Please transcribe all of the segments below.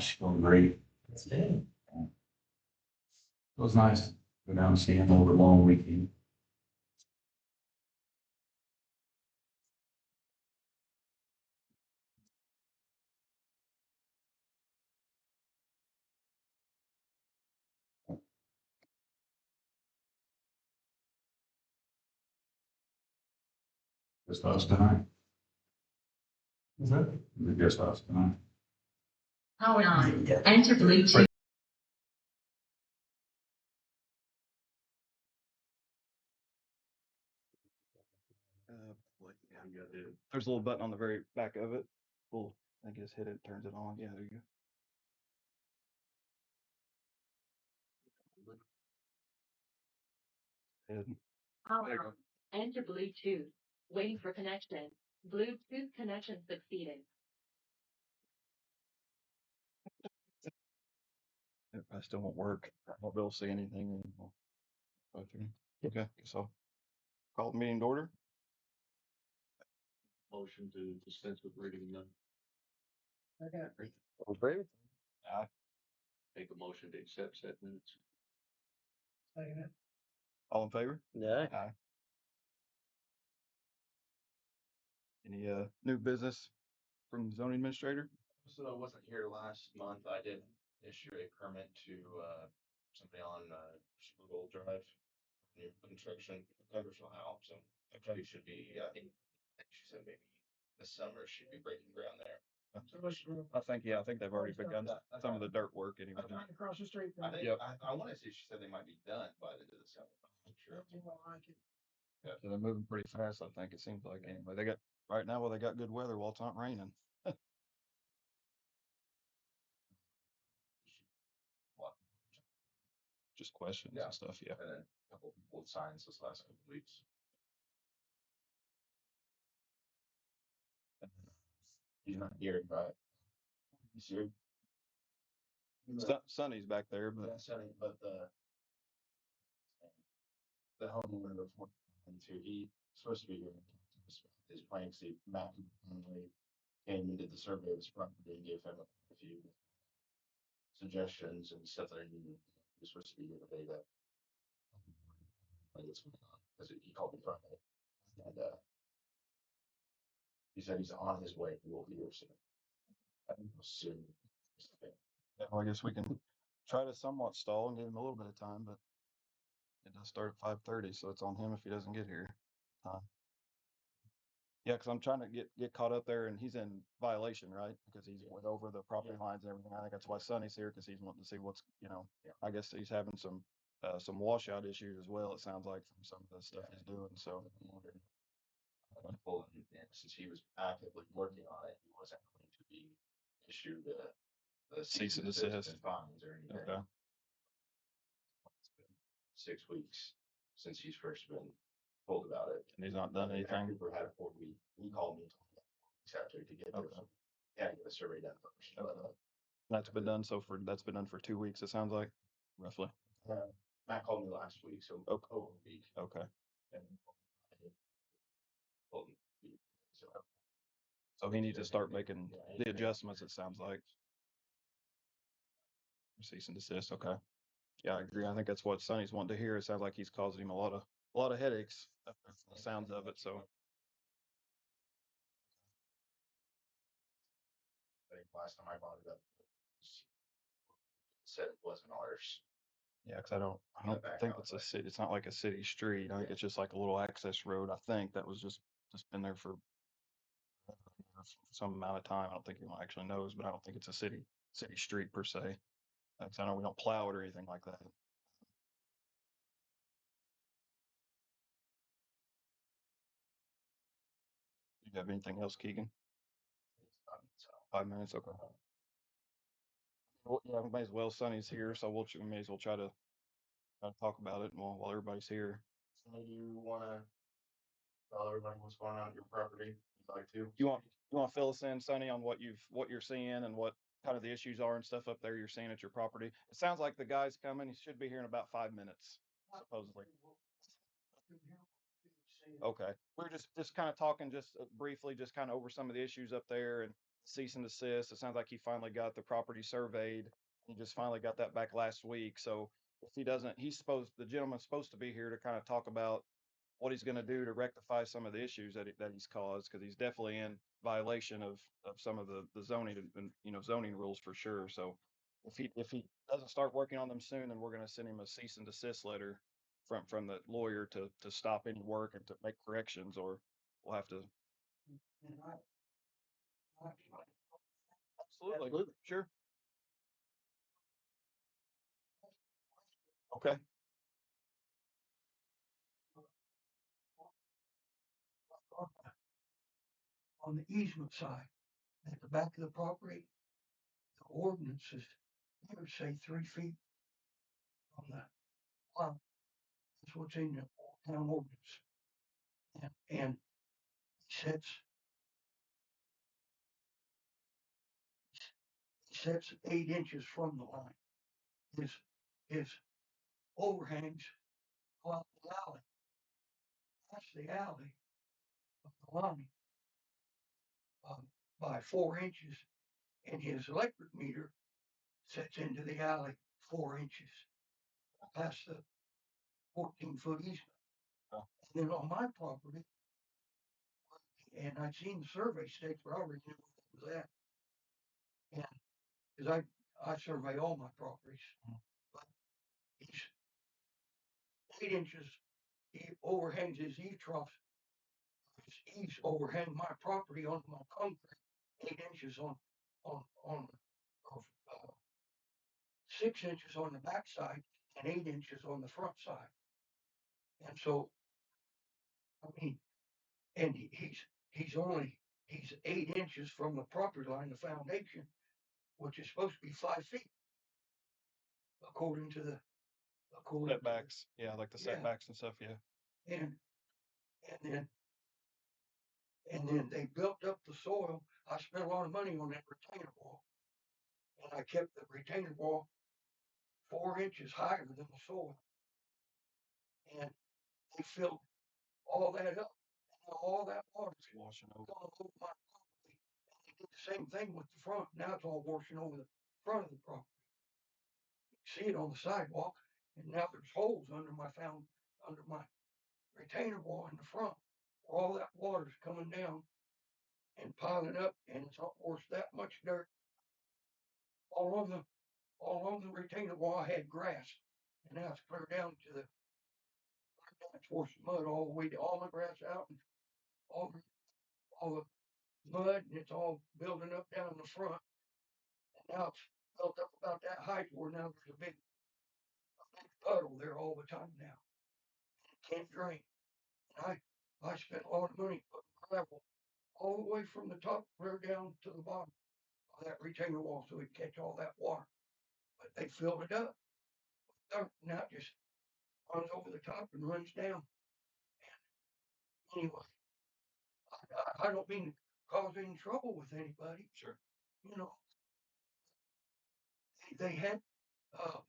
she's doing great. That's good. It was nice to go down and see him over a long weekend. Just us tonight. Is that? Just us tonight. Power on. Yeah. Enter Bluetooth. There's a little button on the very back of it. Well, I guess hit it, turns it on. Yeah, there you go. Hidden. Power There you on. Enter Bluetooth. Waiting for connection. Bluetooth connection succeeded. It probably still won't work. I won't be able to see anything anymore. Okay, so call the meeting to order. Motion to dispense with reading none. All in favor? Aye. Make a motion to accept said minutes. All in favor? Yeah. Aye. Any new business from the zoning administrator? So I wasn't here last month. I did issue a permit to somebody on Super Drive. New construction, commercial house, so actually should be, I think she said maybe this summer should be breaking ground there. I think they've already begun some of the dirt work anyway. Across the street. I think, Yep. I wanna say she said they might be done by the end of the summer. I'm sure. So they're moving pretty fast, I think it seems like anyway. They got right now, well, they got good weather while it's not raining. Just questions Yeah. and stuff, yeah. And then a couple of people with signs this last couple of weeks. He's not here, right? He's here. Sonny's back there, but But the homeowner report into, he's supposed to be here. His playing Steve Matt came and did the survey of his property and gave him a few suggestions and stuff that he was supposed to be here today that like what's going on, because he called me Friday and he said he's on his way. He will be here soon. I think soon. yeah, well, I guess we can try to somewhat stall and give him a little bit of time, but it does start at 5:30, so it's on him if he doesn't get here. Yeah, because I'm trying to get caught up there, and he's in violation, right? Because he's went over the property lines and everything. I think that's why Sonny's here, because he's wanting to see what's, I guess he's having some washout issues as well. It sounds like from some of the stuff he's doing. So Well, and since he was actively working on it, he wasn't going to be issued the Cease and desist. and fines or anything. okay, It's been 6 weeks since he's first been told about it. and he's not done anything. Cooper had a 4 week. He called me and told me that 4 weeks after to get there. Okay. So, yeah, get the survey done first. Okay. That's been done. That's been done for 2 weeks. It sounds like roughly. Matt called me last week, so Okay. over a week. Okay. And told me, So he needs to start making the adjustments. It sounds like cease and desist. Okay. Yeah, I agree. I think that's what Sonny's wanting to hear. It sounds like he's causing him a lot of headaches. The sounds of it. So I think last time I brought it up, said it wasn't ours. yeah, because I don't think it's a city. It's not like a city street. I think it's just like a little access road. I think that was just been there for some amount of time. I don't think anyone actually knows, but I don't think it's a city street per se. Because I know we don't plow it or anything like that. Do you have anything else, Keegan? 5 minutes, okay. Well, yeah, we may as well. Sonny's here, so we may as well try to talk about it while everybody's here. So do you want to tell everybody what's going on at your property? You'd like to? You want to fill us in, Sonny, on what you're seeing and what kind of the issues are and stuff up there you're seeing at your property? It sounds like the guy's coming. He should be here in about 5 minutes, supposedly. Okay, we're just kind of talking just briefly, just kind of over some of the issues up there, and cease and desist. It sounds like he finally got the property surveyed. He just finally got that back last week. So if he doesn't, the gentleman's supposed to be here to kind of talk about what he's going to do to rectify some of the issues that he's caused, because he's definitely in violation of some of the zoning and zoning rules for sure. So if he doesn't start working on them soon, then we're going to send him a cease and desist letter from the lawyer to stop any work and to make corrections, or we'll have to. Absolutely. Sure. Okay. On the easement side, at the back of the property, the ordinances here say 3 feet from the line. That's what's in the town ordinance. And he sets 8 inches from the line. His overhangs go out the alley. That's the alley of the line by 4 inches, and his electric meter sets into the alley 4 inches past the 14-foot easement. Oh. And then on my property, and I'd seen the survey stakes, but I already knew what it was at. And because I survey all my properties, but he's 8 inches. He overhangs his eave troughs. His eaves overhang my property on my concrete 8 inches on or 6 inches on the back side and 8 inches on the front side. And so, I mean, and he's 8 inches from the property line, the foundation, which is supposed to be 5 feet, according to the Setbacks. Yeah, like the Yeah. setbacks and stuff. Yeah. and then they built up the soil. I spent a lot of money on that retainer wall, and I kept the retainer wall 4 inches higher than the soil, and they filled all that up. And all that water's Washing over. going over my property. And they did the same thing with the front. Now it's all washing over the front of the property. You can see it on the sidewalk, and now there's holes under my retainer wall in the front, where all that water's coming down and piling up, and it's washed that much dirt all on the retainer wall. I had grass, and now it's clear down to it's washed mud all the way to all the grass out, and all the mud, and it's all building up down the front. And now it's built up about that height where now there's a big puddle there all the time now. It can't drain. And I spent a lot of money putting gravel all the way from the top clear down to the bottom of that retainer wall so it catch all that water. But they filled it up. Now it just runs over the top and runs down. And anyway, I don't mean to cause any trouble with anybody. Sure. You know, they had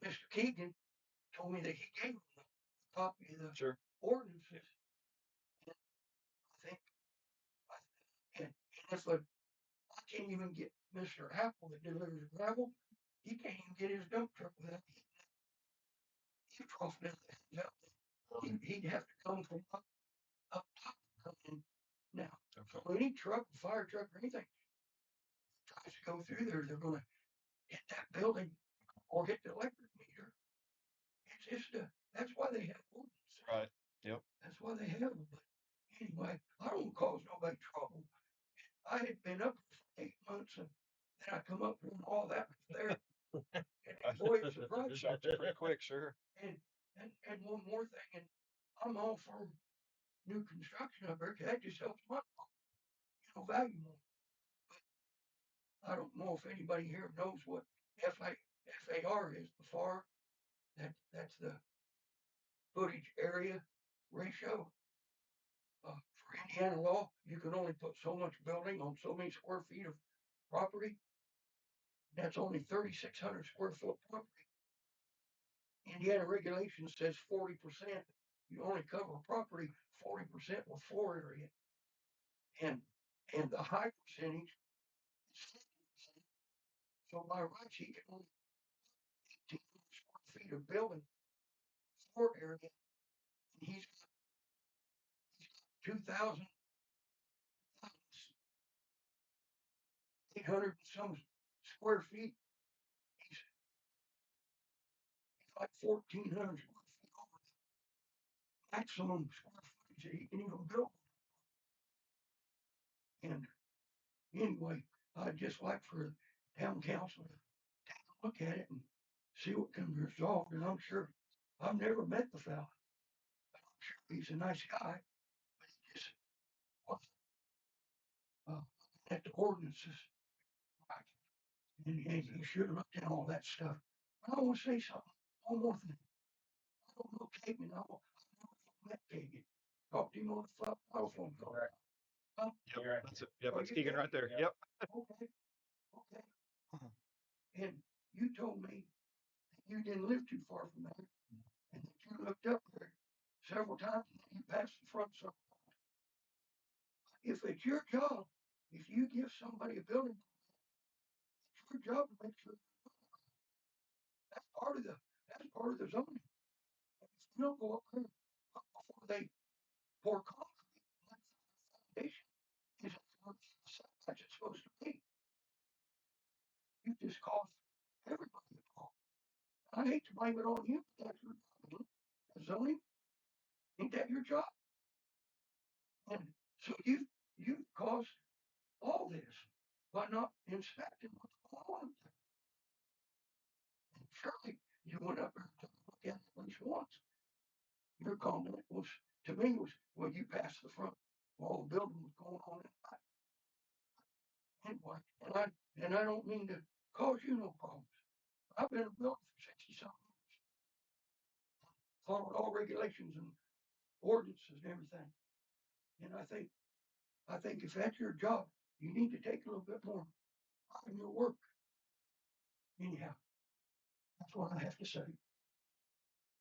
Mr. Keegan told me that he gave them the copy of the Sure. ordinances. And I think, and if I can't even get Mr. Apple that delivers gravel, he can't even get his dump truck without he trough down there. He'd have to come from up top to come in now. Okay. So any truck, fire truck, or anything tries to go through there, they're going to hit that building or hit the electric meter. It's just that's why they have ordinance. Right. Yep. That's why they have them. But anyway, I don't cause nobody trouble. I had been up for 8 months, and then I come up when all that was there. And boy, it's a surprise. Shocked you pretty quick. Sure. And one more thing, and I'm all for new construction up there 'cause that just helps my value more. But I don't know if anybody here knows what FAR is. The FAR, that's the footage area ratio. For Indiana law, you can only put so much building on so many square feet of property. That's only 3,600 square foot property. Indiana regulation says 40%. You only cover property 40% with floor area. And the high percentage is So by rights, he can only 1,800 square feet of building floor area, and he's got 2,800 and some square feet. He's like 1,400 square feet over the maximum square footage that he can even build. And anyway, I'd just like for town council to take a look at it and see what can be resolved. And I'm sure, I've never met the fella, but I'm sure he's a nice guy. But he just wants at the ordinances. Right. And he should have looked at all that stuff. But I want to say something. One more thing. I don't know Kagan. I've never met Kagan. Talked to him on the telephone call. Huh? Yep, that's it. Yep, Oh, that's you Keegan did? right there. Yeah. Yep. Okay. Okay. And you told me that you didn't live too far from there, and that you looked up there several times and you passed the front several times. If it's your job, if you give somebody a building, it's your job to make sure that's part of the zoning. And if you don't go up there before they pour concrete, that's the foundation isn't as it's supposed to be. You just cause everybody a problem. I hate to blame it on you, but that's your job. Zoning, ain't that your job? And so you've caused all this by not inspecting what's going on there. And surely you went up there to look at it at least once. Your comment was to me was, well, you passed the front while the building was going on in the back. Anyway, and I don't mean to cause you no problems. I've been a builder for 60 something years. Followed all regulations and ordinances and everything. And I think if that's your job, you need to take a little bit more pride in your work. Anyhow, that's what I have to say.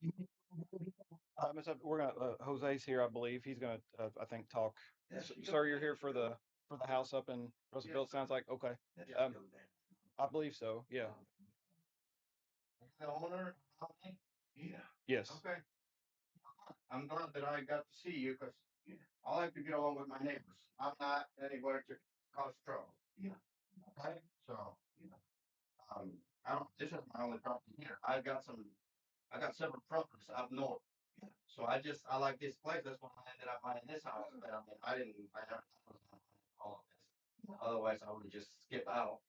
You need to- We're gonna, Jose's here, I believe. He's gonna, I think, talk. That's the Sir, young you're man. here for the house up in Russellville, it sounds like. Okay. That's the Um, young man. I believe so. Yeah. The owner, Yeah. Yes. okay. I'm glad that I got to see you because Yeah. I like to get along with my neighbors. I'm not anywhere to cause trouble. Yeah. Okay, so, Yeah. I don't, this is my only property here. I got several properties up north. Yeah. So I like this place. That's why I ended up buying this house. But I mean, I never thought I was gonna buy all of this. Yeah. Otherwise, I would just skip out,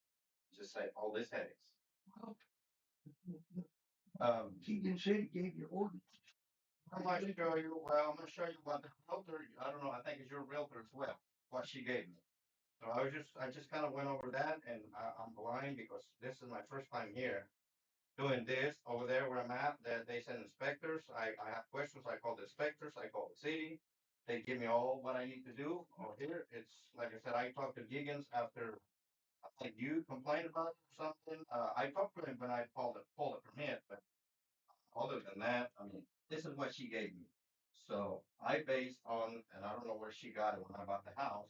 just say all this headaches. Well, Keegan City gave you ordinance. I'm gonna show you, well, I'm gonna show you what the realtor, I don't know, I think it's your realtor as well, what she gave me. So I just kind of went over that and I'm blind because this is my first time here doing this over there where I'm at, that they send inspectors. I have questions. I call the inspectors, I call the city. They give me all what I need to do. Over here, it's like I said, I talked to Giggins after I think you complained about it or something. I talked to him when I pulled the permit, but other than that, I mean, this is what she gave me. So I based on, and I don't know where she got it when I bought the house.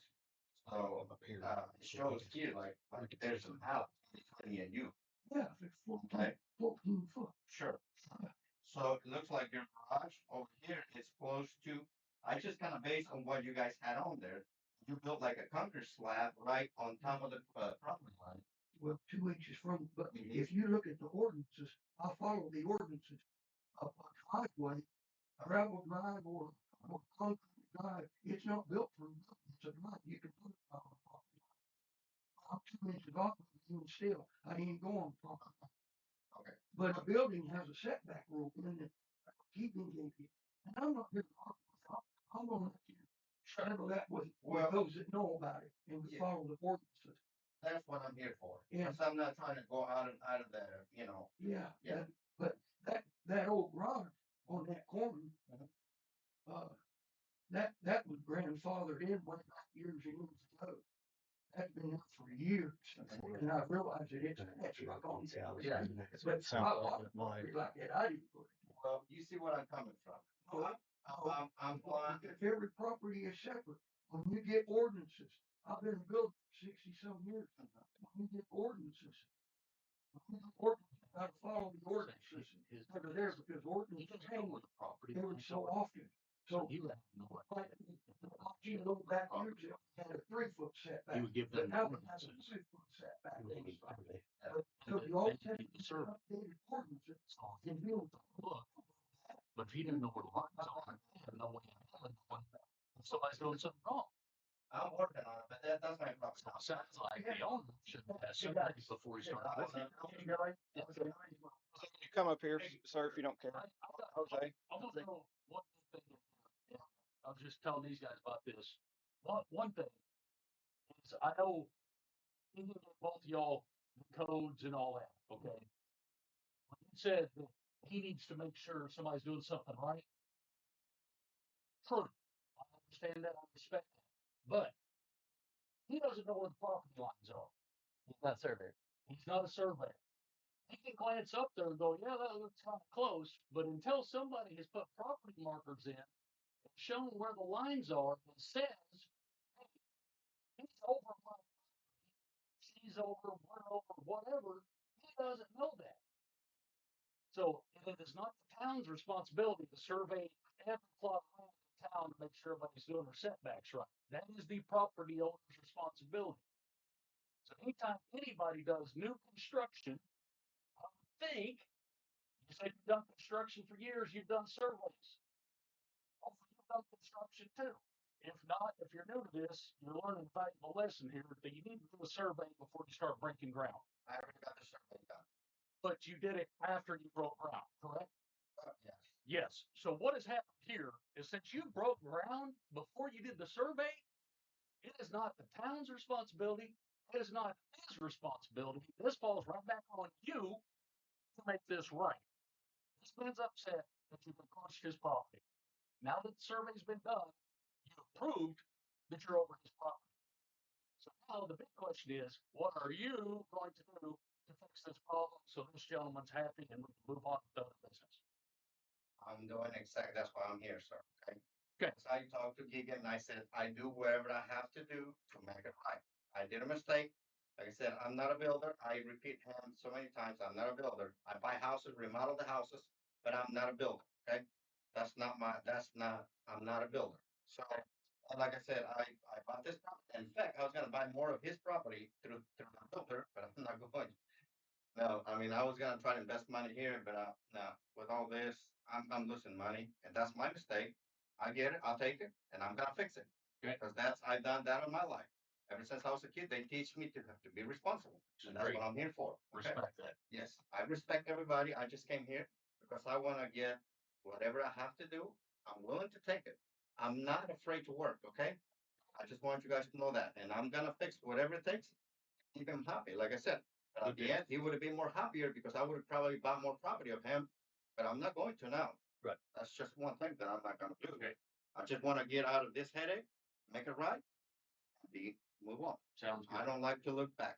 So Up here. it shows here like there's some house between me and you. Yeah, it's 14, Okay. 14 foot. Sure. So it looks like your garage over here is close to. I just kind of based on what you guys had on there. You built like a concrete slab right on top of the property line. Well, 2 inches from, but Mhm. if you look at the ordinances, I follow the ordinances of a driveway, a gravel drive or concrete drive. It's not built for a building. It's a drive. You can put it on the property line. I'm 2 inches off of it, even still, I ain't going property. Okay. But a building has a setback rule in it. Keeping gave you. And I'm not here to argue with you. I'm gonna let you handle that with those that know about it and Yeah. follow the ordinances. That's what I'm here for. Yeah. Because I'm not trying to go out of there, you know. Yeah. Yeah. But that old garage on that corner, that was grandfathered in way back years and years ago. That's been there for years, and I realized that it's like on the alley. Yeah. But Sounds I like mine. like that, I didn't put it. Well, you see where I'm coming from. No, I'm blind. If every property is separate, when you get ordinances, I've been building for 60 some years. When you get ordinances, Gotta follow the ordinances that are there because ordinances change every so often. So you have no idea. You know, back years, it had a 3-foot setback. He would give But them now it has a ordinances. 2-foot setback. They- So you always have they to need survey. update ordinances. So if you don't look, but if he didn't know where the lines are, he had no way of telling if somebody's doing something wrong. I'm working on it, but that's my problem. So it sounds like the owner should have surveyed before he started working. You come up here, sir, if you don't care. Jose, I want to know one thing. I was just telling these guys about this. One thing is I know he can get both of y'all the codes and all that, okay? When you said that he needs to make sure somebody's doing something right, true. I understand that, I respect that. But he doesn't know where the property lines are. He's not surveyor. He's not a surveyor. He can glance up there and go, yeah, that looks kind of close. But until somebody has put property markers in and shown where the lines are and says, hey, he's over my property, she's over, we're over, whatever, he doesn't know that. So it is not the town's responsibility to survey every plot of land in town to make sure everybody's doing their setbacks right. That is the property owner's responsibility. So anytime anybody does new construction, I would think, you say you've done construction for years, you've done surveys. Hopefully you've done construction too. If not, if you're new to this, you're learning a valuable lesson here that you need to do a survey before you start breaking ground. I already got the survey done. But you did it after you broke ground, correct? Yes. Yes. So what has happened here is since you broke ground before you did the survey, it is not the town's responsibility. It is not his responsibility. This falls right back on you to make this right. This man's upset that you've encroached his property. Now that the survey's been done, you've proved that you're over his property. So now the big question is, what are you going to do to fix this problem so this gentleman's happy and we can move on with other business? I'm doing exactly, that's why I'm here, sir, okay? Okay. So I talked to Keegan and I said, I do whatever I have to do to make it right. I did a mistake. Like I said, I'm not a builder. I repeat him so many times, I'm not a builder. I buy houses, remodel the houses, but I'm not a builder, okay? I'm not a builder. So, and like I said, I bought this property. In fact, I was gonna buy more of his property through the builder, but I'm not going. No, I mean, I was gonna try to invest money here, but no, with all this, I'm losing money, and that's my mistake. I get it, I'll take it, and I'm gonna fix it. Okay. Because I've done that in my life. Ever since I was a kid, they teach me to have to be responsible, and that's Great. what I'm here for. Okay? Respect that. Yes, I respect everybody. I just came here because I wanna get whatever I have to do. I'm willing to take it. I'm not afraid to work, okay? I just want you guys to know that, and I'm gonna fix whatever it takes to keep him happy. Like I said, at the Okay. end, he would have been more happier because I would have probably bought more property of him, but I'm not going to now. Right. That's just one thing that I'm not gonna do. Okay. I just want to get out of this headache, make it right, and move on. Sounds good. I don't like to look back.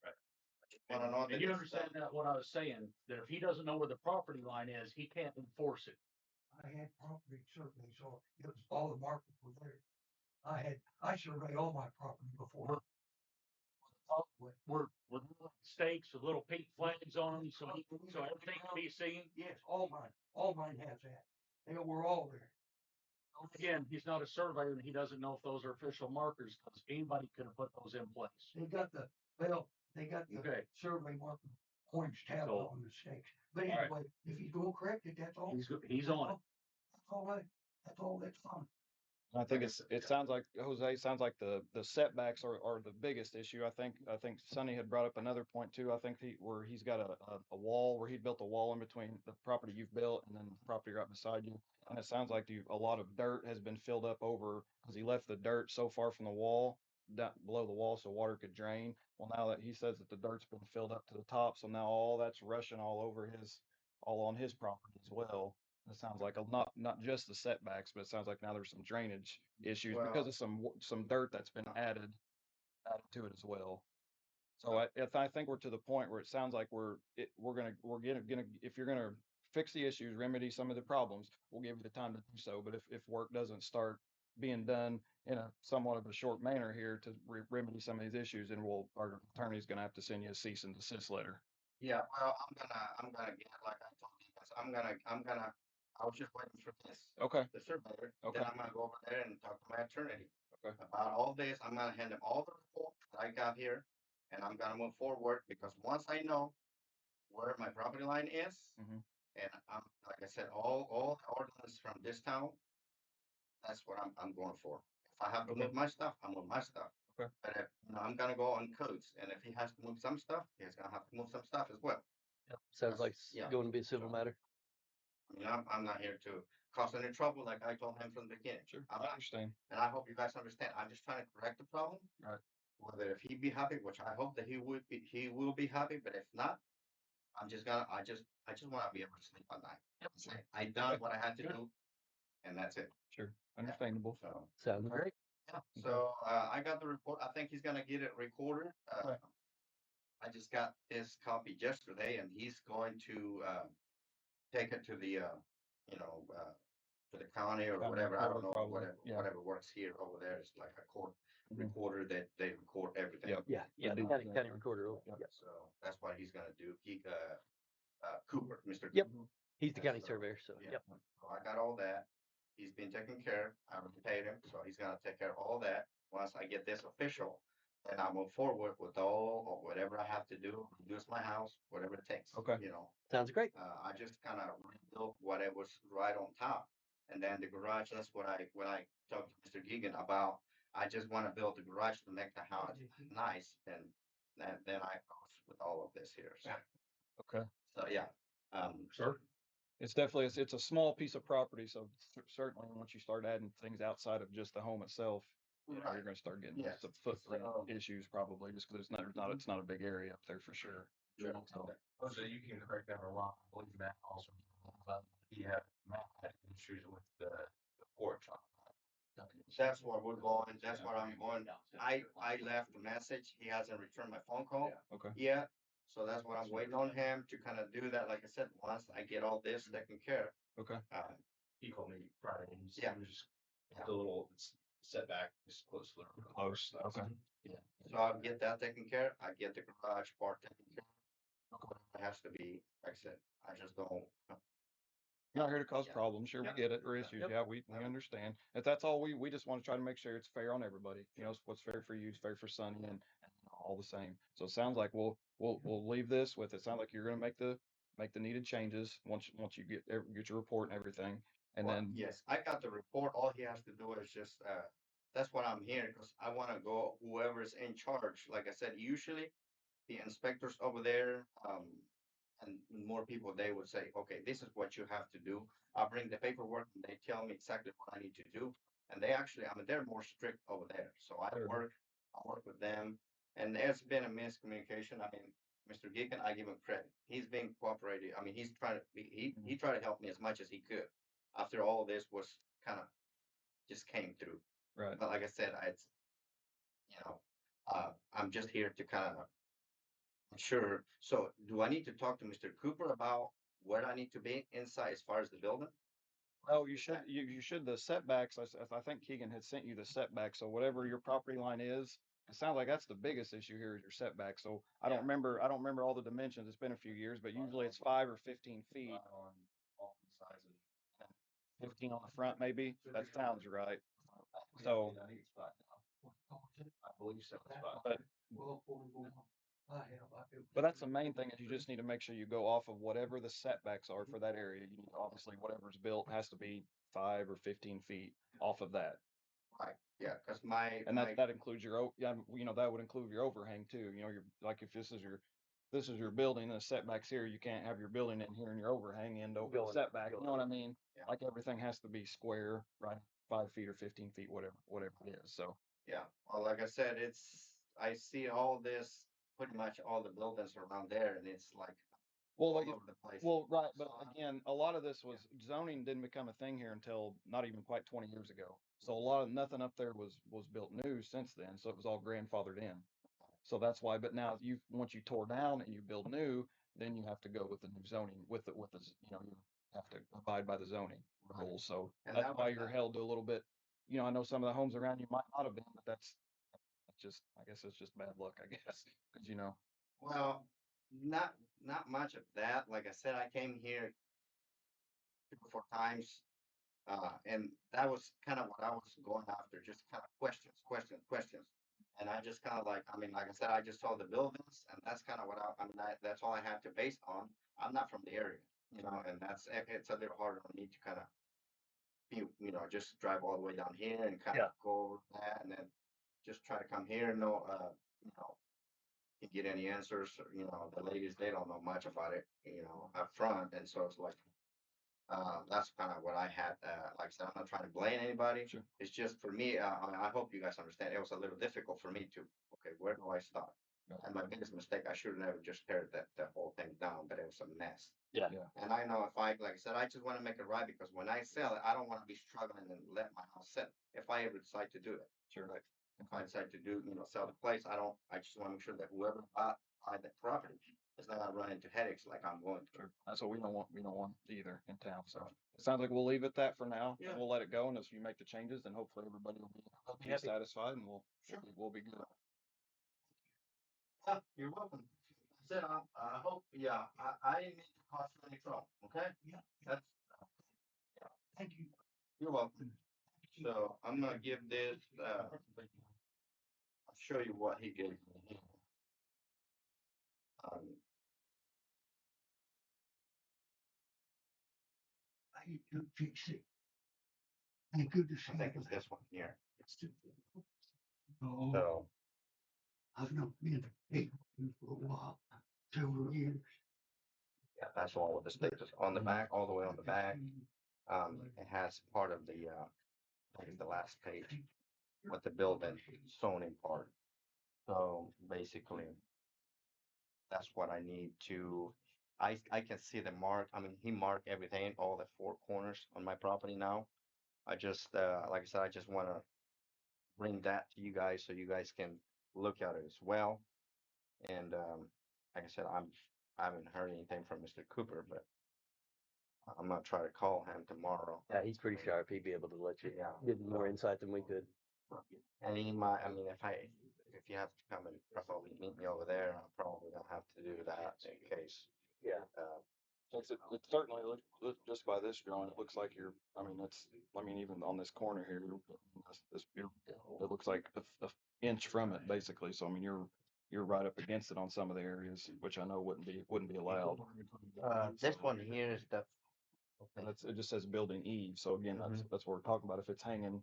Right. I just want to know that And you it's understand done. that what I was saying, that if he doesn't know where the property line is, he can't enforce it. I had property survey, so it was all the markers were there. I surveyed all my property before. Were there like stakes with little pink flags on them so everything can be seen? Yes, all mine has that. They were all there. Again, he's not a surveyor and he doesn't know if those are official markers because anybody could have put those in place. They got the Okay. survey marker orange tab So- on the stakes. But All right. anyway, if he's gonna correct it, that's all. He's on it. That's all that's fine. I think it sounds like, Jose, sounds like the setbacks are the biggest issue. I think Sonny had brought up another point too. I think where he's got a wall, where he built a wall in between the property you've built and then the property right beside you. And it sounds like a lot of dirt has been filled up over, because he left the dirt so far from the wall, down below the wall, so water could drain. Well, now that he says that the dirt's been filled up to the top, so now all that's rushing all on his property as well. It sounds like not just the setbacks, but it sounds like now there's some drainage issues because Well- of some dirt that's been added to it as well. So I think we're to the point where it sounds like we're gonna if you're gonna fix the issues, remedy some of the problems, we'll give you the time to do so. But if work doesn't start being done in a somewhat of a short manner here to remedy some of these issues, then our attorney's gonna have to send you a cease and desist letter. Yeah, well, I'm gonna get, like I told you guys, I was just waiting for this. Okay. The surveyor, Okay. then I'm gonna go over there and talk to my attorney. Okay. About all this, I'm gonna hand him all the reports that I got here, and I'm gonna move forward, because once I know where my property line is, Mhm. and like I said, all the ordinance from this town, that's what I'm going for. If I have to Okay. move my stuff, I move my stuff. Okay. But if, I'm gonna go on codes, and if he has to move some stuff, he's gonna have to move some stuff as well. Sounds like it's Yeah. going to be a civil matter. I mean, I'm not here to cause any trouble, like I told him from the beginning. Sure. I'm I not, understand. and I hope you guys understand. I'm just trying to correct the problem. Right. Whether if he be happy, which I hope that he will be happy, but if not, I just want to be able to sleep at night. Say, I done what I had to Sure. do, and that's it. Sure. Understandable. So, Sounds great. yeah. So I got the report. I think he's gonna get it recorded. Okay. I just got this copy yesterday, and he's going to take it to the to the county or County whatever. I don't recorder, know, probably. whatever Yeah. whatever works here. Over there is like a court Mhm. recorder that they record everything. Yep. Yeah, Yeah, the do county, that. county recorder. Yep. Yeah. So that's what he's gonna do. Cooper, Mr. Yep. Cooper. He's the county So, surveyor, so yeah. yep. So I got all that. He's been taken care. I already paid him, so he's gonna take care of all that. Once I get this official, then I'll move forward with all or whatever I have to do, reduce my house, whatever it takes. Okay. Sounds great. I just kind of rebuilt what it was right on top. And then the garage, that's what when I talked to Mr. Geegan about, I just want to build the garage to make the house nice. And then I go with all of this here. So, Okay. yeah. Sure. It's definitely, it's a small piece of property, so certainly once you start adding things outside of just the home itself, you're Right. gonna start getting Yes. some footprint So- issues probably, just because it's not a big area up there for sure. Sure. So, So you can correct that or wrong. I believe Matt also, Matt had issues with the porch on. That's where we're going. That's where I'm going. I left a message. He hasn't returned my phone call okay. yet. So that's what I'm waiting on him to kind of do that. Like I said, once I get all this taken care Okay. of, He called me Friday and he Yeah. said, just the little setback is close. Close. Okay. yeah. So I'll get that taken care of. I get the garage part taken care of. Okay. It has to be, like I said, I just don't. You're not here to cause Yeah. problems. Sure, we Yep. get it, or issues. Yep. Yeah, we understand. If that's all we just want to try to make sure it's fair on everybody. What's fair for you is fair for Sonny and all the same. So it sounds like we'll leave this with it. Sounds like you're gonna make the needed changes once you get your report and everything. And Well, then yes, I got the report. All he has to do is just, that's what I'm hearing, because I want to go whoever's in charge. Like I said, usually the inspectors over there, and more people, they would say, okay, this is what you have to do. I'll bring the paperwork and they tell me exactly what I need to do. And they actually, I mean, they're more strict over there. So I Sure. work with them. And there's been a miscommunication. I mean, Mr. Geekan, I give him credit. He's being cooperative. I mean, he's trying to he tried to help me as much as he could. After all this was kind of just came through. right. But like I said, I'm just here to kind of sure. So do I need to talk to Mr. Cooper about where I need to be inside as far as the building? Oh, you should the setbacks. I think Keegan had sent you the setbacks. So whatever your property line is, it sounds like that's the biggest issue here is your setback. So I don't remember all the dimensions. It's been a few years, but usually it's 5 or 15 feet. On all sizes. 15 on the front, maybe. That sounds right. So, I think it's 5 now. I believe so. It's 5. but But that's the main thing is you just need to make sure you go off of whatever the setbacks are for that area. You need, obviously, whatever's built has to be 5 or 15 feet off of that. Right, yeah, because And that includes that would include your overhang too. Your like if this is your building and the setbacks here, you can't have your building in here and your overhang end over the Going- setback. You know what I mean? Yeah. Like everything has to be square, right? 5 feet or 15 feet, whatever it is. So yeah, well, like I said, I see all this, pretty much all the buildings around there, and it's like well, all like, over the place. well, right, but again, a lot of this was zoning didn't become a thing here until not even quite 20 years ago. So nothing up there was built new since then. So it was all grandfathered in. So that's why. But now once you tore down and you build new, then you have to go with the new zoning you have to abide by the zoning rules. So And that's that why was you're the- held to a little bit. I know some of the homes around you might not have been, but that's just I guess it's just bad luck, I guess, because Well, Not much of that. Like I said, I came here 3 or 4 times. And that was kind of what I was going after, just kind of questions. And I just kind of like, I mean, like I said, I just saw the buildings, and that's kind of what that's all I have to base on. I'm not from the area, and it's a little harder for me to kind of, just drive all the way down here and kind of go over that, and then just try to come here, you know, and get any answers. The ladies, they don't know much about it, up front, and so it's like, that's kind of what I had. Like I said, I'm not trying to blame anybody. Sure. It's just for me. I hope you guys understand. It was a little difficult for me to. Okay, where do I start? Right. And my biggest mistake, I should have never just tear that whole thing down. But it was a mess. Yeah. And I know if like I said, I just want to make it right, because when I sell it, I don't want to be struggling and let my house sit. If I ever decide to do it, Sure. like if I decide to do, sell the place, I just want to make sure that whoever buy the property is not gonna run into headaches like I'm going to. Sure. That's what we don't want. We don't want either in town. So it sounds like we'll leave it that for now. Yeah. We'll let it go, and as you make the changes, then hopefully everybody will be happy. satisfied, and Sure. we'll be good. Yeah, you're welcome. I said, I hope, yeah, I didn't mean to cause you any trouble, okay? Yeah. That's, Thank you. you're welcome. So I'm gonna give this, I'll show you what he gave me here. I do fix it. And good to see I think you. it's this one here. Oh, So, I've not been to pay you for a while, several years. yeah, that's all of the stickers on the back, all the way on the back. It has part of the, I think the last page with the building zoning part. So basically, that's what I need to, I can see the mark. I mean, he marked everything, all the 4 corners on my property now. I just, like I said, I just want to bring that to you guys so you guys can look at it as well. And, like I said, I haven't heard anything from Mr. Cooper, but I'm gonna try to call him tomorrow. Yeah, he's pretty sharp. He'd be able to let you give you more insight than we could. And he might, I mean, if you have to come and probably meet me over there, I'm probably gonna have to do that in case. Yeah. It certainly just by this drawing, it looks like I mean, even on this corner here, it looks like a inch from it basically. So I mean, you're right up against it on some of the areas, which I know wouldn't be allowed. This one here is the, And it just says building eave. So again, that's what we're talking about. If it's hanging,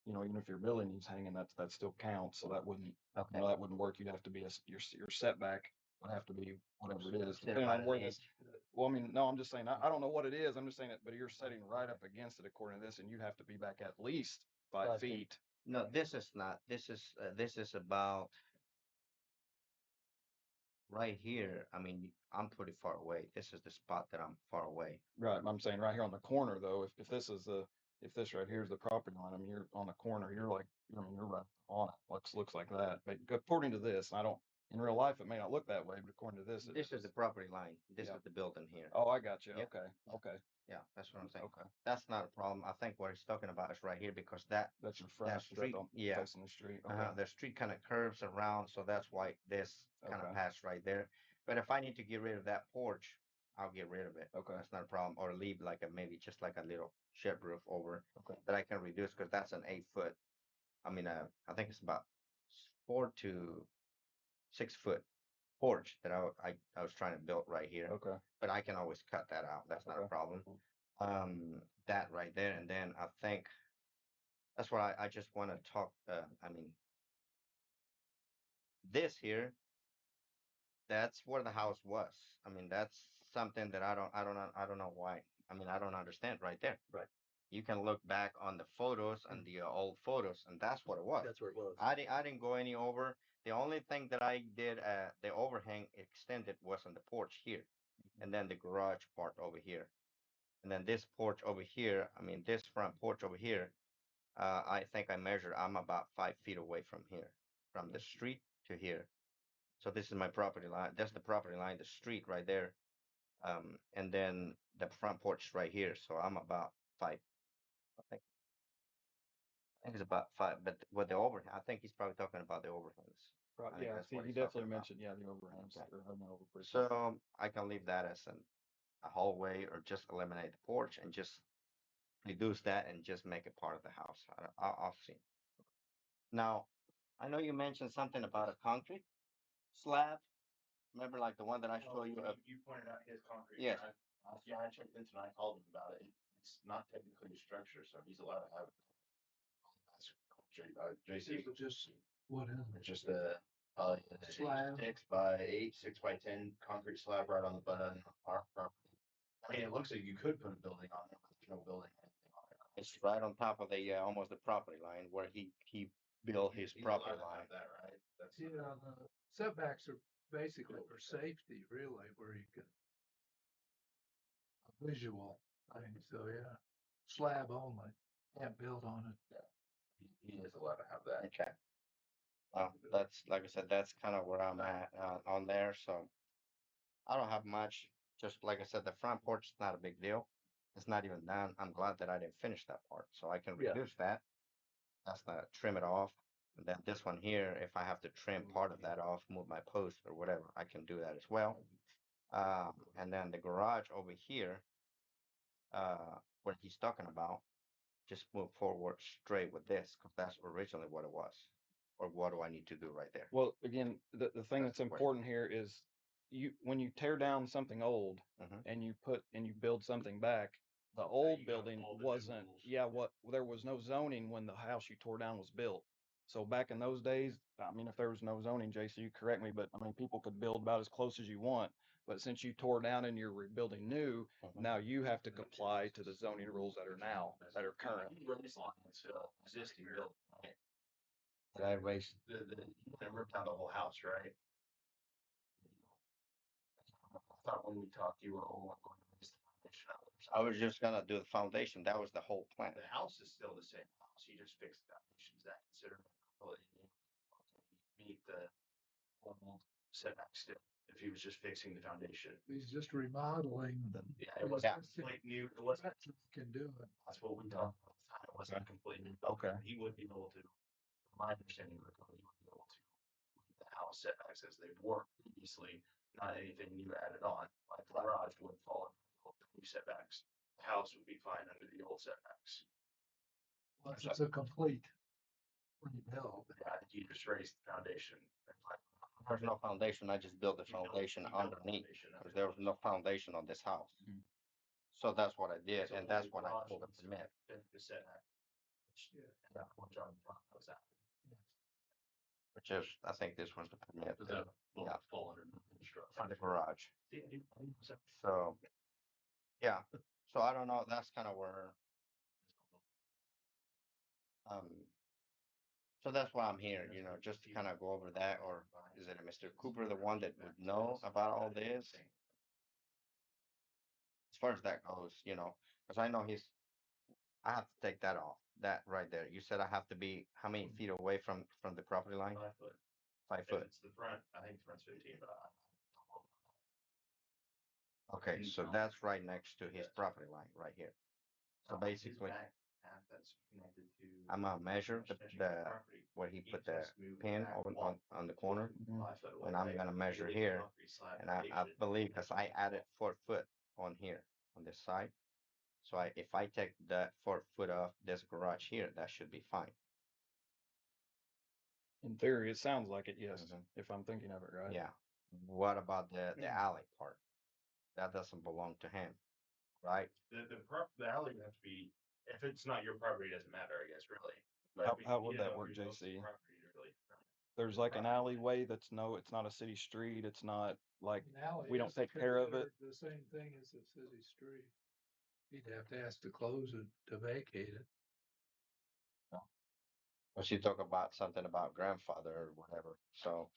even if your building eave's hanging, that still counts. So that wouldn't, okay. that wouldn't work. You'd have to be your setback would have to be whatever it is, Set depending about on where an this. inch. Well, I mean, no, I'm just saying, I don't know what it is. I'm just saying it, but you're setting right up against it according to this, and you'd have to be back at least 5 5 feet. No, this is not. This is about right here. I mean, I'm pretty far away. This is the spot that I'm far away. Right. I'm saying right here on the corner though, if this is if this right here is the property line, I mean, you're on the corner, you're like, I mean, you're right on it. Looks like that. But according to this, in real life, it may not look that way, but according to this, This is the property line. This Yeah. is the building here. Oh, I got you. Yep. Okay. Yeah, that's what I'm saying. Okay. That's not a problem. I think what he's talking about is right here, because that That's your front. that Is that street, yeah, facing the street. Okay. the street kind of curves around, so that's why this kind of Okay. passed right there. But if I need to get rid of that porch, I'll get rid of it. Okay. That's not a problem. Or leave like maybe just like a little shed roof over Okay. that I can reduce, because that's an 8 foot. I mean, I think it's about 4 to 6 foot porch that I was trying to build right here. Okay. But I can always cut that out. That's not a Okay. problem. That right there, and then I think that's what I just want to talk. I mean, this here, that's where the house was. I mean, that's something that I don't know why. I mean, I don't understand right there. Right. You can look back on the photos and the old photos, and that's what it was. That's where it was. I didn't go any over. The only thing that I did, the overhang extended was on the porch here, and then the garage part over here, and then this porch over here. I mean, this front porch over here. I think I measured. I'm about 5 feet away from here, from the street to here. So this is my property line. That's the property line, the street right there. And then the front porch right here. So I'm about 5. I think it's about 5. But with the overhang, I think he's probably talking about the overhangs. Right, I think yeah, that's see, what he he's talking definitely about. mentioned, yeah, the overhangs Okay. or over bridges. So I can leave that as a hallway or just eliminate the porch and just reduce that and just make it part of the house. I'll see. Now, I know you mentioned something about a concrete slab. Remember, like the one that I showed you? You pointed out his concrete. Yes. Yeah, I checked into and I called him about it. It's not technically a structure, so he's allowed to have it. JC, Just, what is it's just a Slab. 6x8, 6x10 concrete slab right on the butt of our property. I mean, it looks like you could put a building on there, but there's no building or anything on it. It's right on top of the almost the property line where he built his He's allowed property to have line. that, right? That's Yeah, the setbacks are basically for safety, really, where you can. A visual thing, so yeah, slab only, can't build on it. he is allowed to have that. Okay. That's like I said, that's kind of where I'm at on there. So I don't have much. Just like I said, the front porch is not a big deal. It's not even done. I'm glad that I didn't finish that part, so I can Yeah. reduce that. That's not trim it off. And then this one here, if I have to trim part of that off, move my post or whatever, I can do that as well. And then the garage over here, what he's talking about, just move forward straight with this because that's originally what it was. Or what do I need to do right there? Well, again, the thing That's that's the question. important here is when you tear down something old Mhm. and you build something back, the old building wasn't, there was no zoning when the house you tore down was built. So back in those days, I mean, if there was no zoning, JC, you correct me, but I mean, people could build about as close as you want. But since you tore down and you're rebuilding new, now you have to comply to the zoning rules that are current. Raise line is existing building, right? Did I raise? You ripped down the whole house, right? I thought when we talked, you were all going to raise the foundation out or I something. was just gonna do the foundation. That was the whole plan. The house is still the same house. You just fixed the foundation. Is that considered meet the old setback still? If he was just fixing the foundation. He's just remodeling. Yeah, it wasn't Yeah. complete new. It wasn't. Can do it. That's what we talked about at the time. It wasn't completely. Okay. He would be able to, from my understanding, he would be able to leave the house setbacks as they were previously, not anything new added on. Like the garage would fall under the new setbacks. The house would be fine under the old setbacks. Once it's a complete rebuild. Yeah, you just raised the foundation. There's no foundation. I just built the foundation underneath because there was no foundation on this house. Mhm. So that's what I did, and that's when I pulled the permit. The setback. Yeah, which on the front was that. Which is, I think this was the permit. Does that Yeah. fall under the construction? For the garage. Yeah, So, yeah. So I don't know. That's kind of where. So that's why I'm here, just to kind of go over that, or is it Mr. Cooper, the one that would know about all this? As far as that goes, because I know I have to take that off, that right there. You said I have to be how many feet away from the property line? 5 foot. 5 If foot. it's the front, I think the front's 15, but Okay, so that's right next to his property line, right here. So basically, that's connected to. I'm gonna measure the where he put the pin on the corner, and I'm gonna measure here, and I believe because I added 4 foot on here on this side, so if I take that 4 foot off this garage here, that should be fine. In theory, it sounds like it, yes, Mhm. if I'm thinking of it right. Yeah. What about the alley part? That doesn't belong to him, right? The alley would have to be, if it's not your property, it doesn't matter, I guess, really. But How would that work, JC? There's like an alleyway it's not a city street. It's not like we don't take care of it. The same thing as a city street. He'd have to ask to close it, to vacate it. Or she talk about something about grandfather or whatever, so.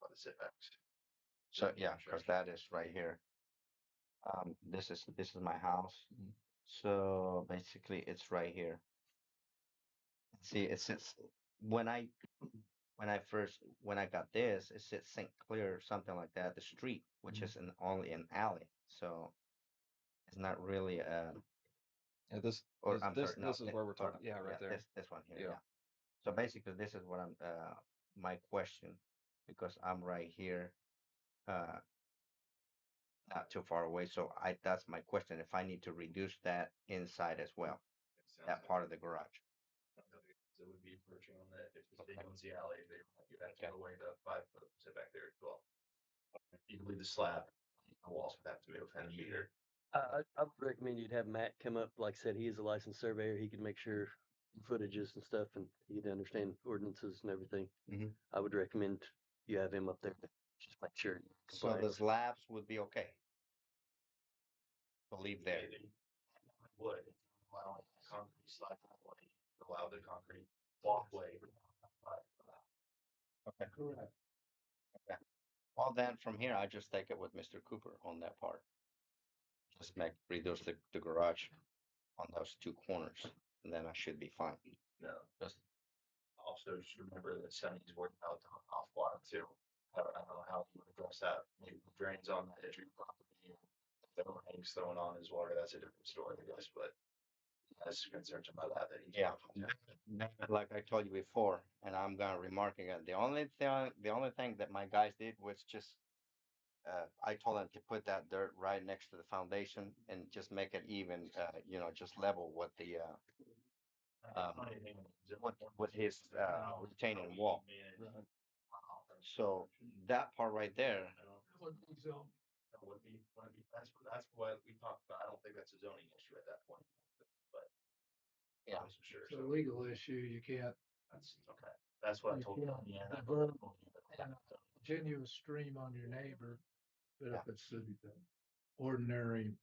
The setbacks. So yeah, because that is right here. This is my house. So basically, it's right here. See, it sits when I got this, it said St. Clair or something like that, the street, which is only an alley. So it's not really Yeah, this Or is I'm this sorry, no, this is where we're hold talking. on. Yeah, right there. This one here. Yeah. Yeah. So basically, this is what I'm my question, because I'm right here, uh, not too far away. So that's my question. If I need to reduce that inside as well, that part of the garage. So it would be approaching on that, if they owns the alley, you have to go away to 5 foot setback there as well. You can leave the slab, the walls would have to be within a meter. I would recommend you'd have Matt come up. Like I said, he is a licensed surveyor. He can make sure footages and stuff, and he'd understand ordinances and everything. Mhm. I would recommend you have him up there to just make sure. you're in So the compliance. slabs would be okay. To leave there. Would, allow the concrete slab way, allow the concrete walkway. Okay. Correct. Okay. Well, then from here, I just take it with Mr. Cooper on that part. Just reduce the garage on those two corners, and then I should be fine. No, just also just remember that Sunny's working out off water too. I don't know how he would address that. Maybe the drains on the edge of your property. And if the overhang's thrown on his water, that's a different story, I guess. But that's concerns about that. That he's Yeah. Like I told you before, and I'm gonna remark again. The only thing that my guys did was just, I told them to put that dirt right next to the foundation and just make it even, just level with the, with his retaining wall. So that part right there, Would be zone. That would be, that's what we talked about. I don't think that's a zoning issue at that point. But yeah. sure. It's a legal issue. You can't That's okay. That's what I You told can't you. Yeah. divert a continuous stream on your neighbor, but if it's an ordinary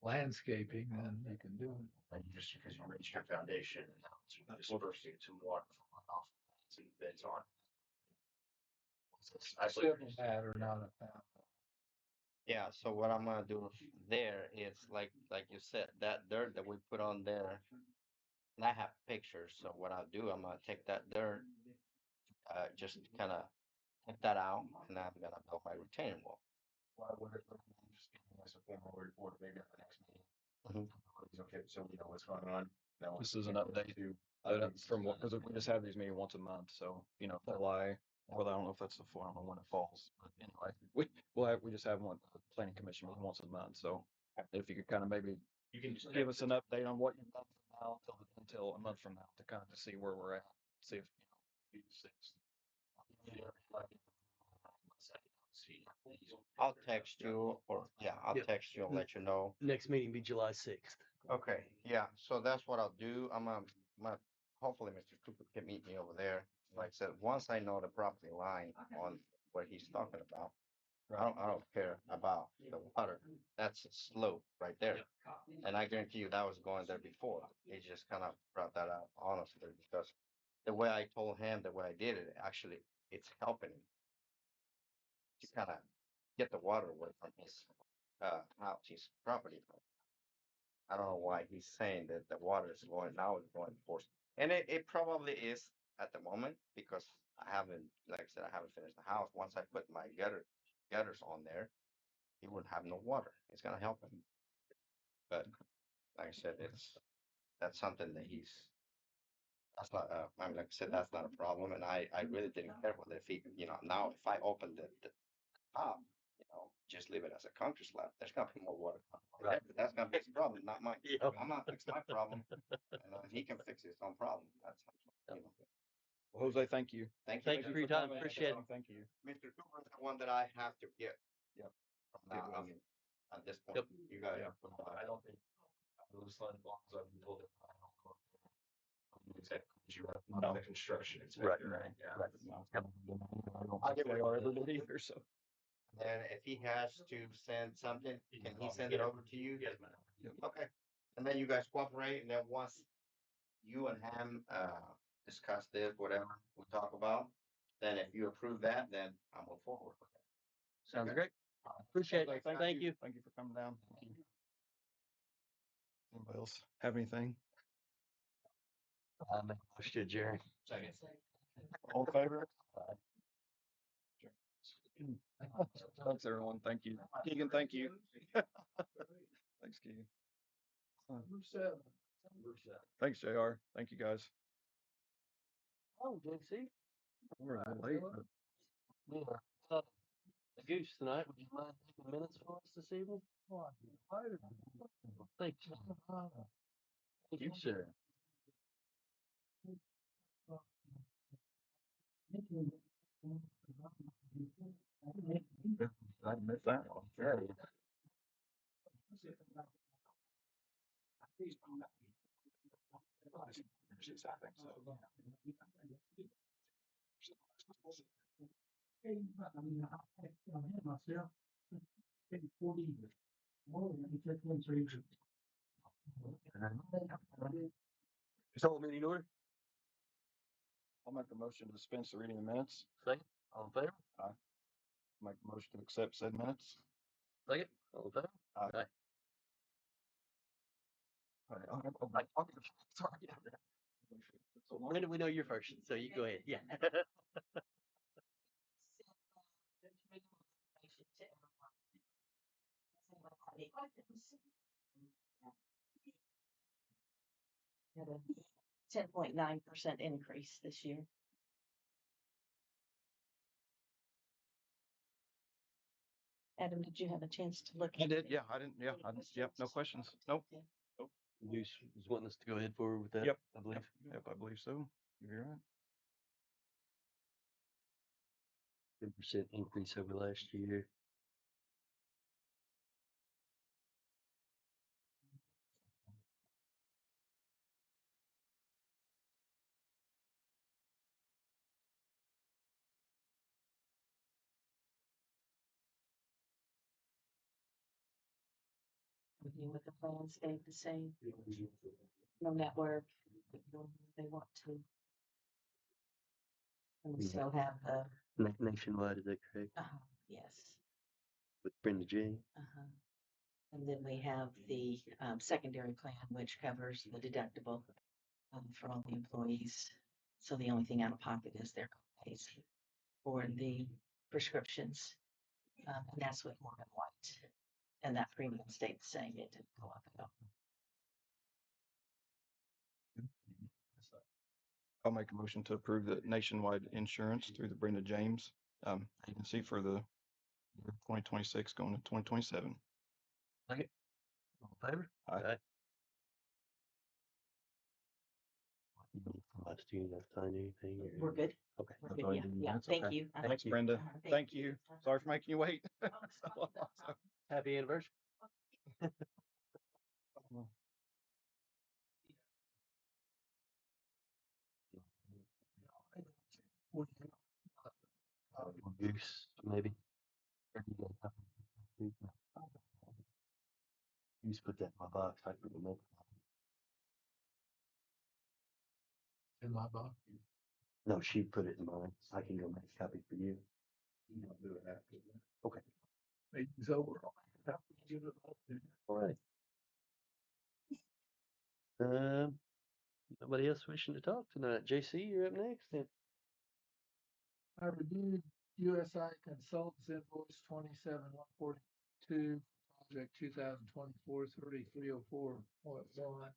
landscaping, then you can do it. And just because you reached your foundation and now it's dispersing some water from off and beds on. I Civil believe matter, not a foul. Yeah, so what I'm gonna do there is like you said, that dirt that we put on there, and I have pictures, so what I'll do, I'm gonna take that dirt, just kind of take that out, and I'm gonna build my retaining wall. why would it recommend just giving us a formal report maybe at the next meeting? Mhm. Okay, so we know what's going on. Now This is an update from what, because we just have these meetings once a month, so July. Well, I don't know if that's the I don't know when it falls, but anyway, we just have one planning commission meeting once a month. So if you could kind of maybe you can just give us an update on what you've done from now until a month from now to kind of just see where we're at, see if be the sixth. I'll text you, or I'll Yep. text you and let you know. Next meeting be July 6th. Okay, yeah, so that's what I'll do. I'm gonna hopefully Mr. Cooper can meet me over there. Like I said, once I know the property line on what he's talking about, I don't care about the water. That's a slope right there. And I guarantee you that was going there before. He just kind of brought that out honestly, because the way I told him, the way I did it, actually, it's helping him to kind of get the water away from his house, his property. I don't know why he's saying that the water is going now, it's going towards, and it probably is at the moment, because I haven't, like I said, I haven't finished the house. Once I put my gutters on there, he wouldn't have no water. It's gonna help him. But like I said, that's something that that's not, I mean, like I said, that's not a problem. And I really didn't care whether if he, now if I open the top, just leave it as a concrete slab, there's gonna be more water. Right. That's gonna fix the problem, not mine. Yep. I'm not fixing my problem. And he can fix his own problem. That's, Well, Jose, thank you. Thank you. Thank you for your time. coming. Appreciate it. Thank you. Mr. Cooper is the one that I have to get. Yep. From now, I mean, at this point, Yep. you guys. Yeah. I don't think those as long as I've been told it. I don't know. Exactly. You have No. the construction Right. inspector, right? Yeah. Right. I get where you are every day either, so. And if he has to send something, can he send it over to you? Yes, ma'am. Okay. And then you guys cooperate, and then once you and him discuss this, whatever we talk about, then if you approve that, then I'll move forward with it. Sounds Okay. great. Appreciate Jose, it. Thank you. Thank you for coming down. Thank you. Anybody else have anything? I make a motion to adjourn. Second. All in favor? Thanks, everyone. Thank you. Keegan, thank you. Thanks, Keegan. Number 7. Thanks, JR. Thank you, guys. Oh, JC. We're a little late, Philip? but Yeah. A goose tonight. Would you mind taking minutes for us this evening? Oh, I'd be delighted. Thank you. Thank you, sir. I missed that one. Yeah. Is all meeting order? I'll make a motion to dispense the reading of minutes. Second. All in favor? Make a motion to accept said minutes. Second. All in favor? Aye. Aye. Sorry. Linda, we know you're first, so you go ahead. Yeah. Had a 10.9% increase this year. Adam, did you have a chance to look? I did, yeah, I didn't, yep, no questions, nope. Goose was wanting us to go ahead forward with that. Yep. I believe. Yep, I believe so. You're right. 10% increase over last year. Everything with the plan stayed the same. No network. They want to. And we still have Nationwide, is that correct? yes. With Brenda J. And then we have the secondary plan, which covers the deductible for all the employees. So the only thing out of pocket is their co-pays for the prescriptions. And that's with Morgan White. And that premium stayed the same. It didn't go up at all. I'll make a motion to approve the nationwide insurance through the Brenda James agency for the year 2026 going to 2027. Second. All in favor? Aye. Last year, not sign anything. Or... We're good. Okay. We're That's good. all Yeah. you need. Yeah. That's Thank okay. you. Thanks, you. Brenda. Thank you. Sorry for making you wait. Happy anniversary. Goose, maybe. Goose put that in my box. I put them in. In my box. No, she put it in mine. I can go make a copy for you. Okay. Meeting's over. All right. Nobody else wishing to talk tonight. JC, you're up next. Then. I reviewed USI Consultants invoice 27142, project 2024-3304.1.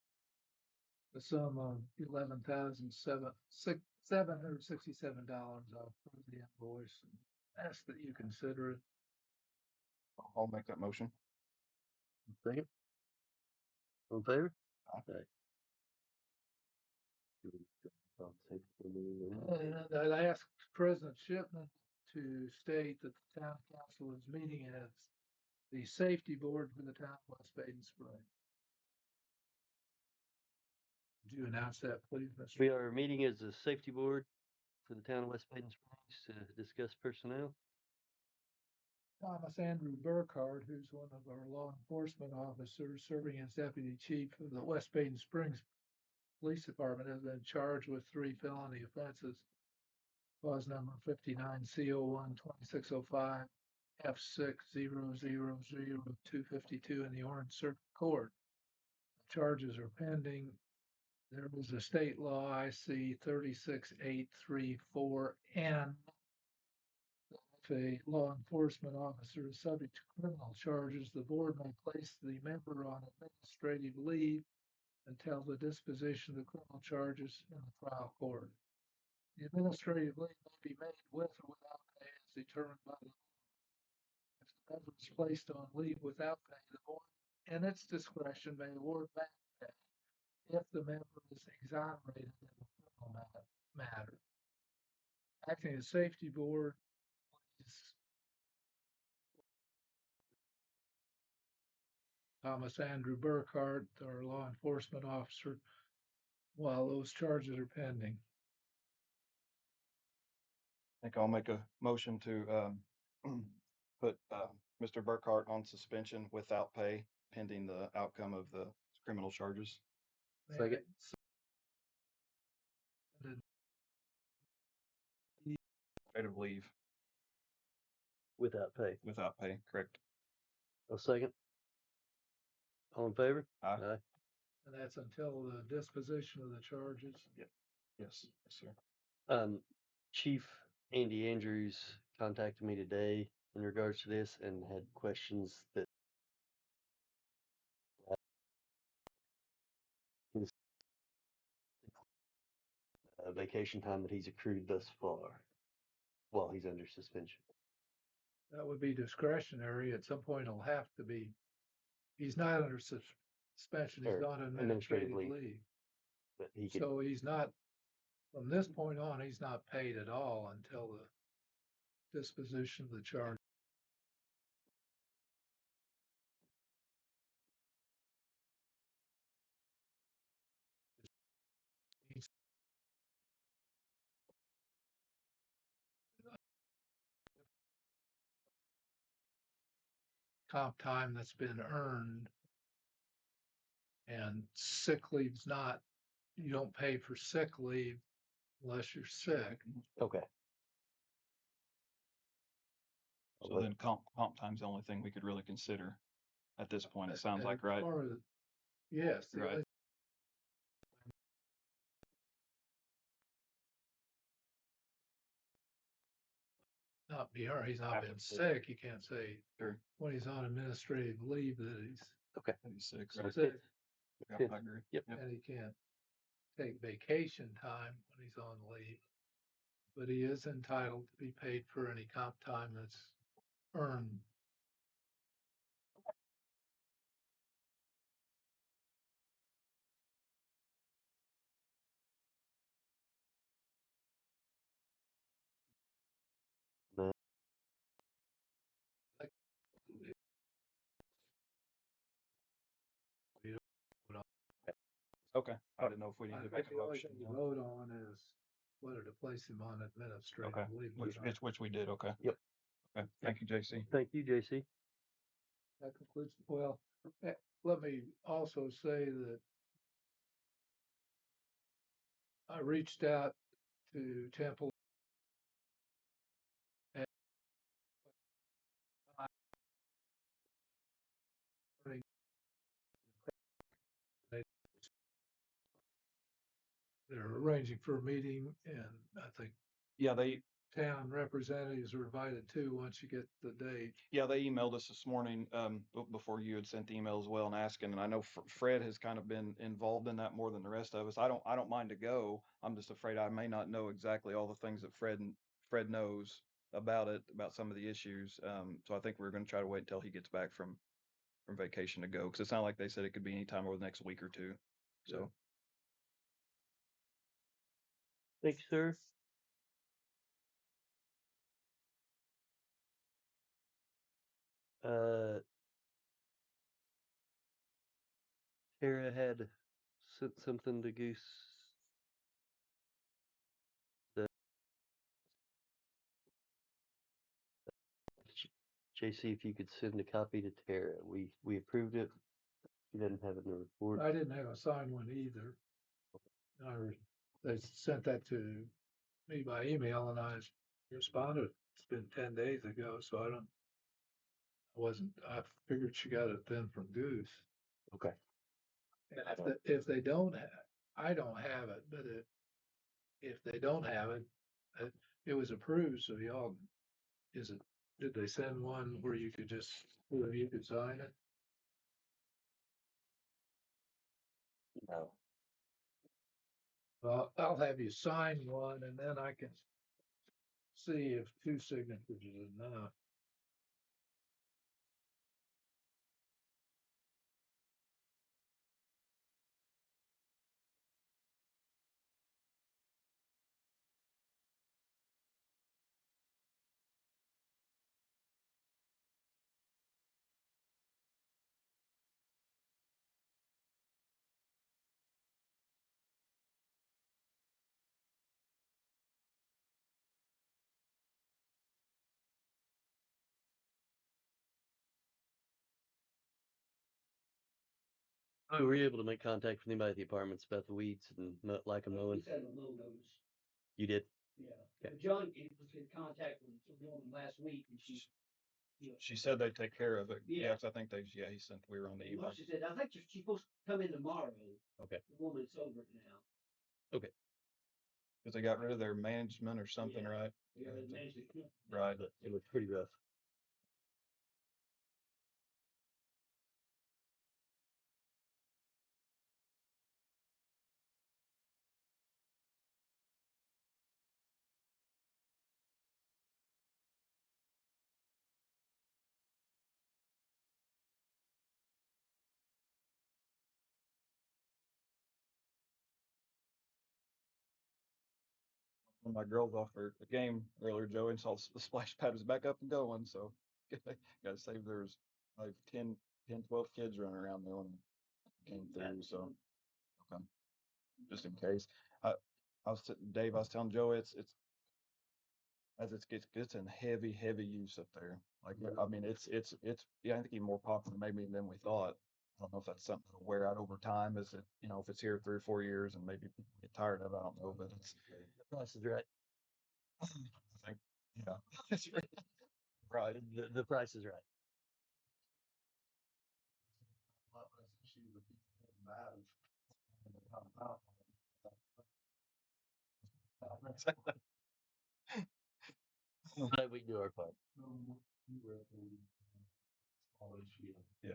The sum of $11,767. I'll approve the invoice and ask that you consider it. I'll make that motion. Second. All in favor? Aye. And I asked President Shipman to state that the town council is meeting as the safety board for the town of West Baden Springs. Would you announce that, please, Mr. We are meeting as a safety board for the town of West Baden Springs to discuss personnel. Thomas Andrew Burkhardt, who's one of our law enforcement officers serving as deputy chief of the West Baden Springs Police Department, has been charged with 3 felony offenses. Clause number 59 CO1 2605 F60000252 in the Orange Circuit Court. The charges are pending. There was a state law IC 36834N that a law enforcement officer is subject to criminal charges, the board may place the member on administrative leave until the disposition of the criminal charges in the trial court. The administrative leave may be made with or without pay as determined by the board. If the member is placed on leave without pay, the board, in its discretion, may award back pay if the member is exonerated in the criminal matter. Acting as safety board, please Thomas Andrew Burkhart, our law enforcement officer, while those charges are pending. I think I'll make a motion to put Mr. Burkhart on suspension without pay pending the outcome of the criminal charges. Second. Administrative leave Without pay. without pay, correct? A second. All in favor? Aye. And that's until the disposition of the charges. Yes, sir. Chief Andy Andrews contacted me today in regards to this and had questions that his vacation time that he's accrued thus far while he's under suspension. That would be discretionary. At some point, it'll have to be. He's not under suspension. He's Or on administrative administrative leave. leave. But he could, So he's not, from this point on, he's not paid at all until the disposition of the charge. Comp time that's been earned, and sick leave's not, you don't pay for sick leave unless you're sick. okay. So then comp time's the only thing we could really consider at this point, it sounds like, right? Yes. Right. Not be hurt. He's not been sick. You can't say Sure. when he's on administrative leave that he's Okay. 96, sick, right? Yeah, I agree. Yep. and he can't take vacation time when he's on leave. But he is entitled to be paid for any comp time that's earned. No. Okay, I didn't know if we I needed to think make a the only motion. thing you vote on is whether to place him on administrative Okay, leave. which we did, okay. Yep. Okay, thank you, JC. Thank you, JC. That concludes, well, let me also say that I reached out to Temple and they're arranging for a meeting, and I think Yeah, they town representatives are invited too, once you get the date. they emailed us this morning, before you had sent the email as well and asking, and I know Fred has kind of been involved in that more than the rest of us. I don't mind to go. I'm just afraid I may not know exactly all the things that Fred knows about it, about some of the issues. So I think we're gonna try to wait until he gets back from vacation to go, because it sounded like they said it could be anytime over the next week or two. So, Thank you, sir. Tara had sent something to Goose. JC, if you could send a copy to Tara, we approved it. She doesn't have it in the report. I didn't have a signed one either. They sent that to me by email, and I responded. It's been 10 days ago, so I figured she got it then from Goose. Okay. And if they don't I don't have it, but if they don't have it, it was approved, so y'all Is it, did they send one where you could just, where you could sign it? No. Well, I'll have you sign one and then I can see if two signatures is enough. Oh, were you able to make contact with anybody at the apartments about the weeds and like a mowing? He said a low notice. You did? Yeah. Okay. But John was in contact with the woman last week and she, you know, She said they'd take care of it. Yeah. Yes, I think they, yeah, he sent, we were on the email. well, she said, I think she's supposed to come in tomorrow. Okay. The woman's over it now. Cause they got rid of their management or something, Yeah. right? Yeah, they managed to. Right. But it was pretty rough. When my girls off for the game earlier, Joey, and saw the splash pad was back up and going, so gotta save there's like 12 kids running around there when it came through, so okay. Just in case. I I was Dave, I was telling Joey it's as it gets in heavy use up there. Like I mean it's yeah, I think even more popular maybe than we thought. I don't know if that's something that'll wear out over time. Is it, you know, if it's here 3 or 4 years and maybe people get tired of it, I don't know, but it's The price is right. I think yeah, it's right. The price is right. But we can do our part. Yeah.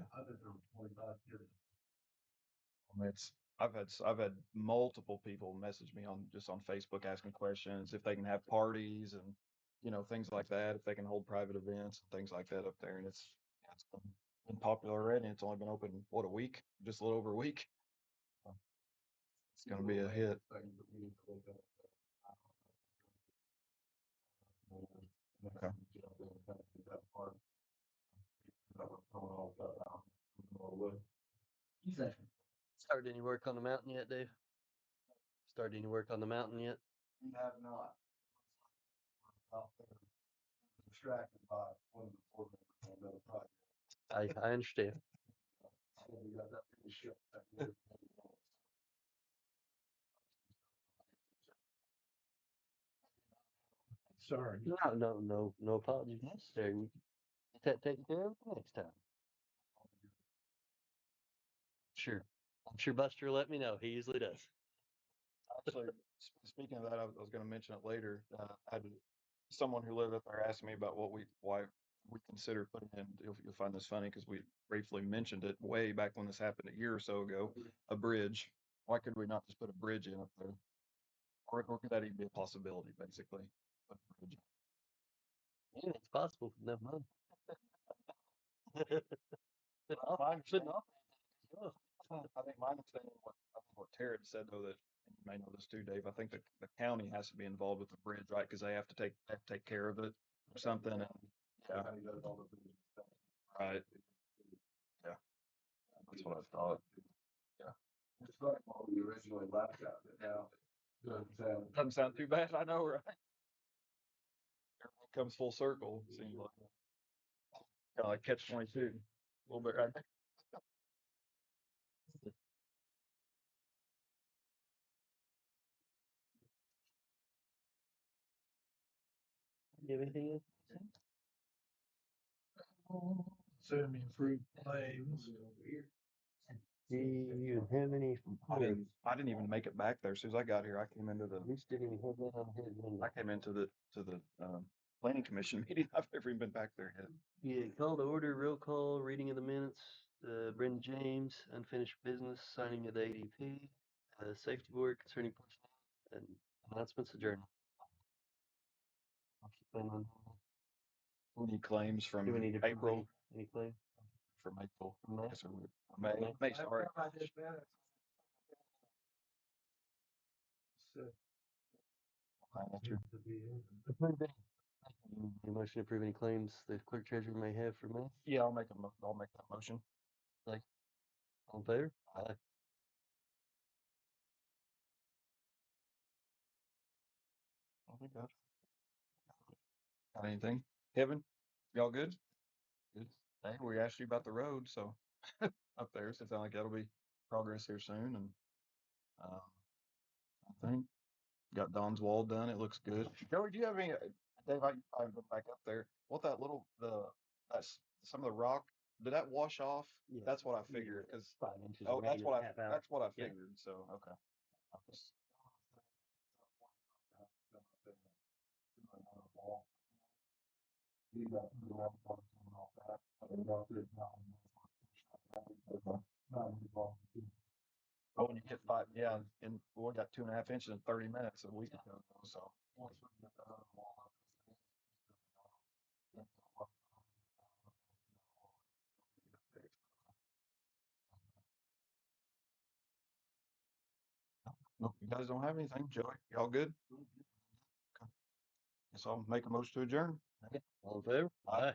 It's I've had multiple people message me on just on Facebook asking questions if they can have parties and, you know, things like that, if they can hold private events and things like that up there. And it's been popular already. It's only been open what, a week, just a little over a week. It's gonna be a hit. Okay. Started any work on the mountain yet, Dave? Started any work on the mountain yet? We have not. Out there distracted by one of the board members on another project. I understand. So we got that pretty shit back there. Sorry. No apologies necessary. We can get that taken care of next time. Sure. I'm sure Buster will let me know. He usually does. Actually, speaking of that, I was going to mention it later. I had someone who lived up there asked me about why we consider putting in. You'll find this funny because we briefly mentioned it way back when this happened a year or so ago. A bridge. Why could we not just put a bridge in up there, or could that even be a possibility? Basically, put a bridge. Yeah, it's possible. Never mind. I think my understanding, what Terry had said though, that and you may know this too, Dave. I think the county has to be involved with the bridge, right? Because they have to take care of it or something. And yeah, right. Yeah, that's what I thought. Yeah, It's like what we originally left out, but now doesn't sound too bad. I know, right? Everything comes full circle. Seems like kind of like catch 22, a little bit, right? You have anything else? Send me through claims. Do you have any? I didn't even make it back there. As soon as I got here, I came into the We just didn't even have that on his agenda. I came into the planning commission meeting I've ever even been back there yet. Yeah, call to order, roll call, reading of the minutes. Brendan James, unfinished business, signing of the ADP, safety board concerning personnel, and announcements adjourned. I'll keep that on. Any claims from Do we need to approve April? any claim? From April. From May? Yes, sir. May, sorry. I did minutes. So, Manager. to be in. Approve any. Any motion to approve any claims the clerk treasurer may have for May? Yeah, I'll make that motion. All in favor? Aye. I think that's. Got anything? Kevin? Y'all good? Good. Hey, we asked you about the road, so up there, so it sounds like that'll be progress here soon, and I think got Don's wall done. It looks good. Joey, do you have any? Dave, I went back up there. What that little that's some of the rock. Did that wash off? Yeah. That's what I figured. Because 5 inches. oh, of rain that's and what a I half out. that's what I Yeah. figured. So okay. I just- Oh, when you get 5, yeah, and we got 2.5 inches in 30 minutes a week ago. So nope, you guys don't have anything, Joey. Y'all good? Okay. Guess I'll make a motion to adjourn. All in favor? Aye. Aye.